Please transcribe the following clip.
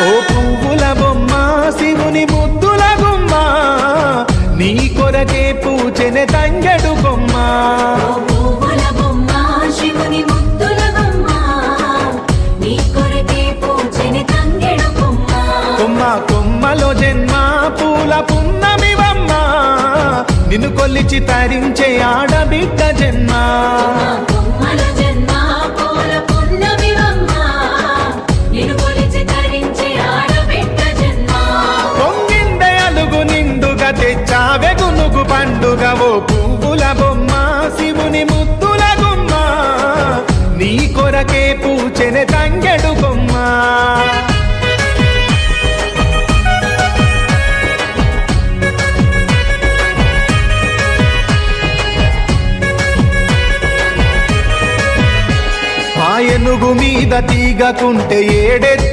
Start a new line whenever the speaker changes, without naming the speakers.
ఓ పువ్వుల బొమ్మ శివుని ముద్దుల గుమ్మ నీ కొరకే పూచెనే తంగెడు కొమ్మ కొమ్మ కొమ్మలో జన్మ పూల పున్నమివమ్మ నిన్ను కొల్లిచి తరించే ఆడబిడ్డ జన్మ పొంగిందే అలుగు నిండుగా తెచ్చావె గునుగు పండుగ ఓ పువ్వుల బొమ్మ శివుని ముద్దుల గుమ్మ నీ కొరకే పూచెనే తంగెడు కొమ్మ ఏనుగు మీద తీగకుంటే ఏడెత్తి